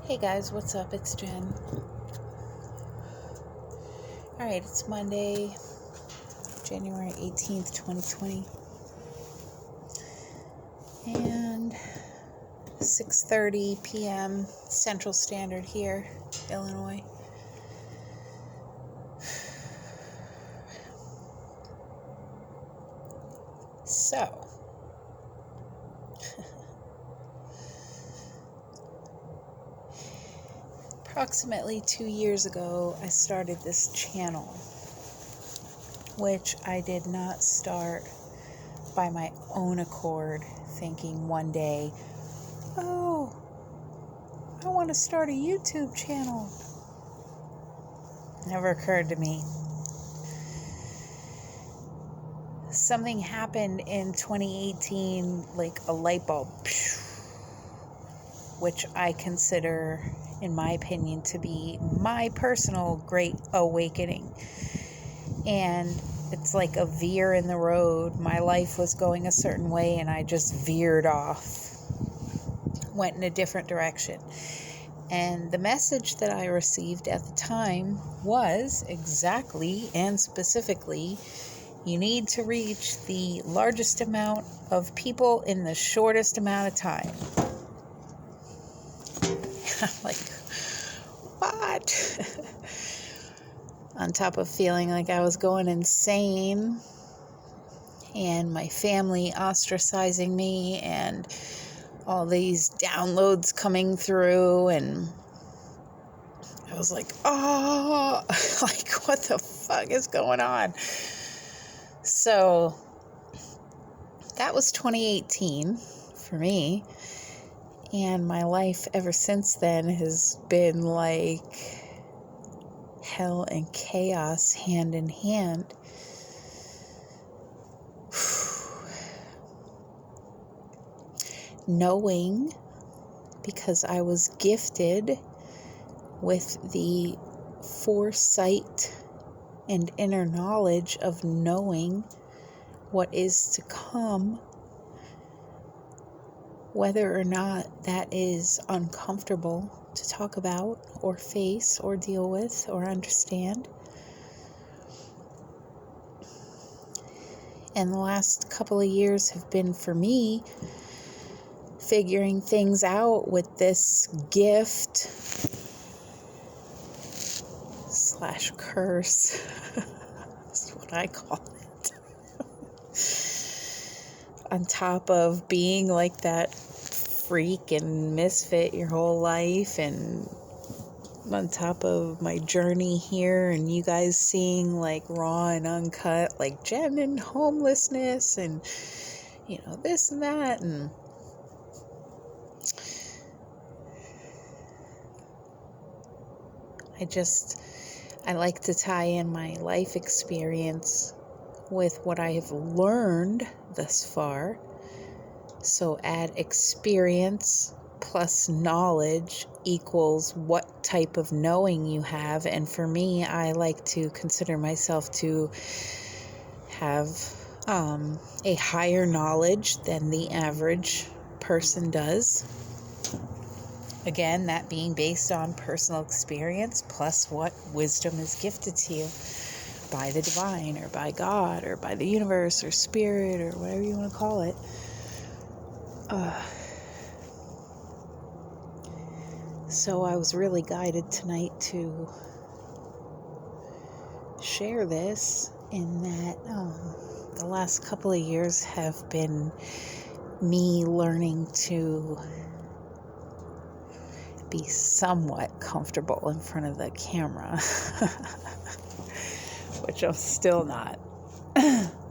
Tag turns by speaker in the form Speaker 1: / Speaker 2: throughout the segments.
Speaker 1: Hey guys, what's up? It's Jen. Alright, it's Monday, January 18th, 2020. And 6:30 p.m. Central Standard here, Illinois. So, approximately 2 years ago, I started this channel, which I did not start by my own accord, thinking one day, oh, I want to start a YouTube channel. Never occurred to me. Something happened in 2018, like a light bulb, which I consider, in my opinion, to be my personal great awakening. And it's like a veer in the road. My life was going a certain way and I just veered off, went in a different direction. And the message that I received at the time was exactly and specifically, you need to reach the largest amount of people in the shortest amount of time. I'm like, what? On top of feeling like I was going insane and my family ostracizing me and all these downloads coming through, and I was like, oh, like what the fuck is going on? So that was 2018 for me, and my life ever since then has been like hell and chaos hand in hand. Knowing, because I was gifted with the foresight and inner knowledge of knowing what is to come, whether or not that is uncomfortable to talk about or face or deal with or understand. And the last couple of years have been, for me, figuring things out with this gift / curse. That's what I call it. On top of being like that freak and misfit your whole life, and on top of my journey here and you guys seeing like raw and uncut, like Jen and homelessness and, you know, this and that, and I like to tie in my life experience with what I have learned thus far. So add experience plus knowledge equals what type of knowing you have. And for me, I like to consider myself to have a higher knowledge than the average person does. Again, that being based on personal experience plus what wisdom is gifted to you by the divine or by God or by the universe or spirit or whatever you want to call it. So I was really guided tonight to share this, in that the last couple of years have been me learning to be somewhat comfortable in front of the camera, which I'm still not.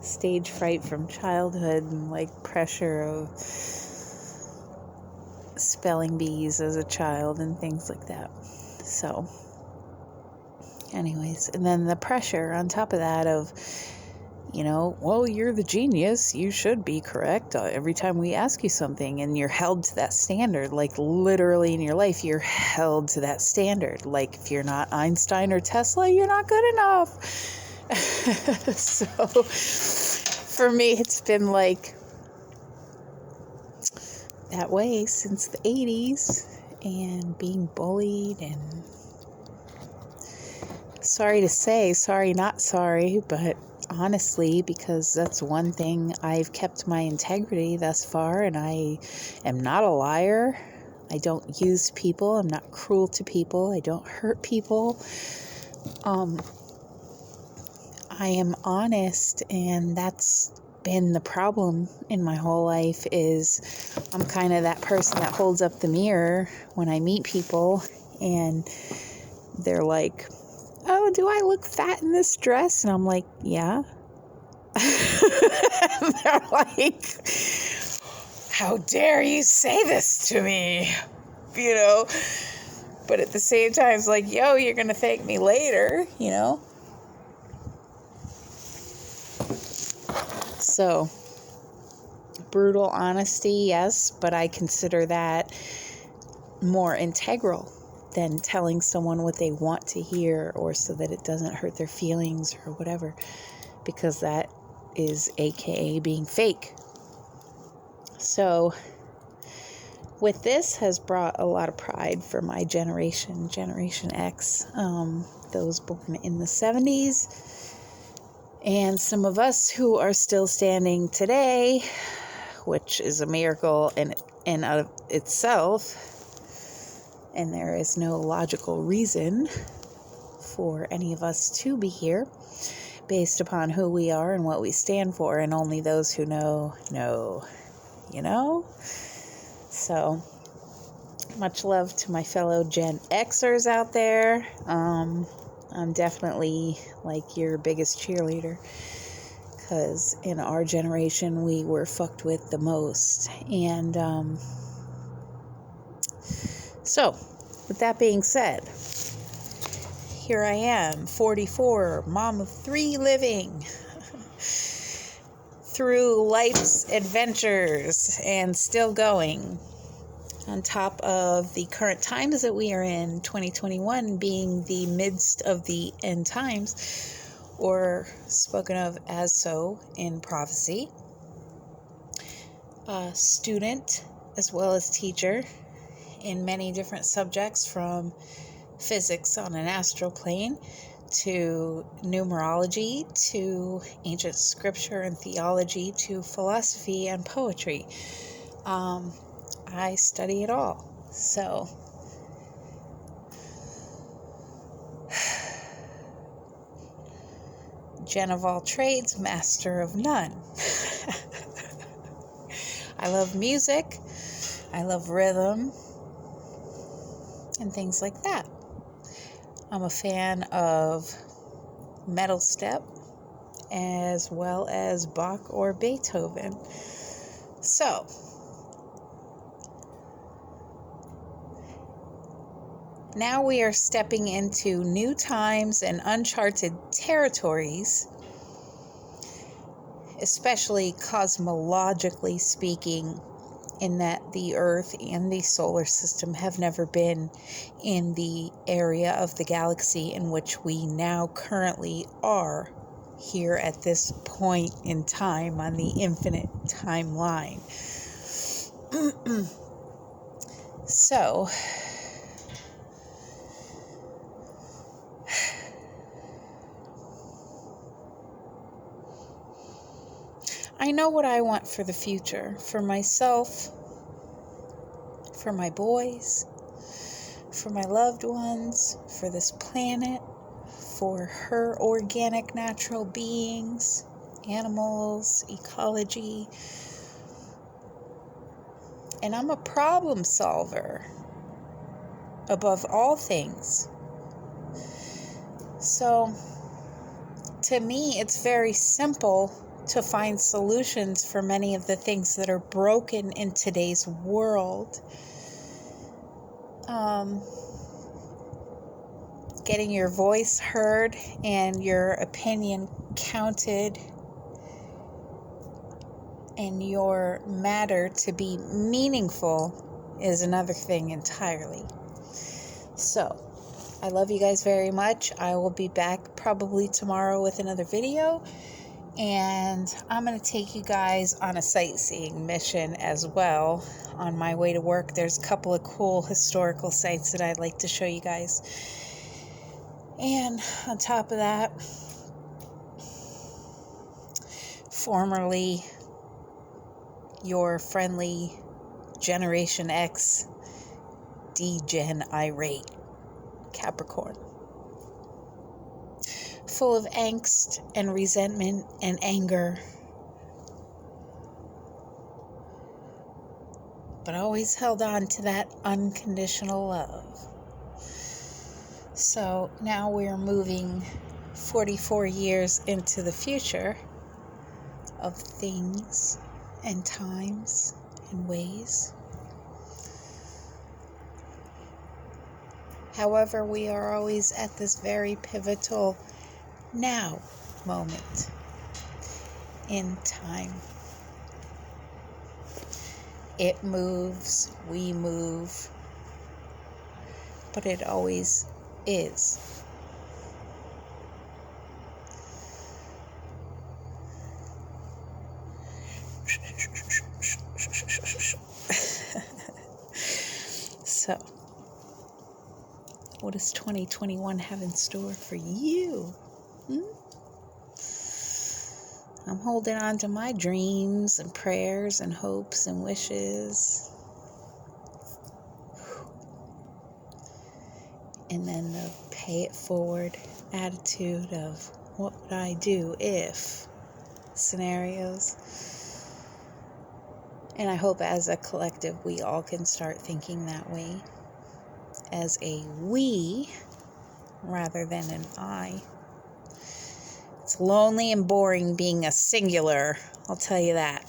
Speaker 1: Stage fright from childhood and like pressure of spelling bees as a child and things like that. So anyways, and then the pressure on top of that of, you know, well, you're the genius, you should be correct every time we ask you something, and you're held to that standard. Like literally in your life, you're held to that standard. Like if you're not Einstein or Tesla, you're not good enough. So for me, it's been like that way since the 80s. and being bullied, and sorry to say, sorry not sorry, but honestly, because that's one thing, I've kept my integrity thus far, and I am not a liar. I don't use people. I'm not cruel to people. I don't hurt people. I am honest, and that's been the problem in my whole life. Is I'm kind of that person that holds up the mirror when I meet people, and they're like, "Oh, do I look fat in this dress?" And I'm like, "Yeah." And they're like, "How dare you say this to me?" You know? But at the same time, it's like, yo, you're going to thank me later, you know? So, brutal honesty, yes, but I consider that more integral than telling someone what they want to hear, or so that it doesn't hurt their feelings or whatever, because that is AKA being fake. So, with this has brought a lot of pride for my generation, Generation X, those born in the 70s, and some of us who are still standing today, which is a miracle in of itself, and there is no logical reason for any of us to be here based upon who we are and what we stand for, and only those who know, you know? So, much love to my fellow Gen Xers out there. I'm definitely like your biggest cheerleader, because in our generation we were fucked with the most. And so, with that being said, here I am, 44, mom of 3 living, through life's adventures and still going. On top of the current times that we are in, 2021 being the midst of the end times, or spoken of as so in prophecy. A student as well as teacher in many different subjects, from physics on an astral plane to numerology to ancient scripture and theology to philosophy and poetry. I study it all. So, Jen of all trades, master of none. I love music. I love rhythm and things like that. I'm a fan of metal step as well as Bach or Beethoven. So, now we are stepping into new times and uncharted territories, especially cosmologically speaking, in that the Earth and the solar system have never been in the area of the galaxy in which we now currently are here at this point in time on the infinite timeline. So, I know what I want for the future, for myself, for my boys, for my loved ones, for this planet, for her organic natural beings, animals, ecology. And I'm a problem solver above all things. So, to me, it's very simple to find solutions for many of the things that are broken in today's world. Getting your voice heard and your opinion counted, and your matter to be meaningful is another thing entirely. So, I love you guys very much. I will be back probably tomorrow with another video. And I'm going to take you guys on a sightseeing mission as well. on my way to work. There's a couple of cool historical sites that I'd like to show you guys. And on top of that, formerly your friendly Generation X D-Gen irate Capricorn, full of angst and resentment and anger, but always held on to that unconditional love. So now we're moving 44 years into the future of things and times and ways. However, we are always at this very pivotal now moment in time. It moves, we move, but it always is. So, what does 2021 have in store for you? I'm holding on to my dreams and prayers and hopes and wishes. And then the pay it forward attitude of what would I do if scenarios. And I hope as a collective we all can start thinking that way, as a we rather than an I. It's lonely and boring being a singular, I'll tell you that.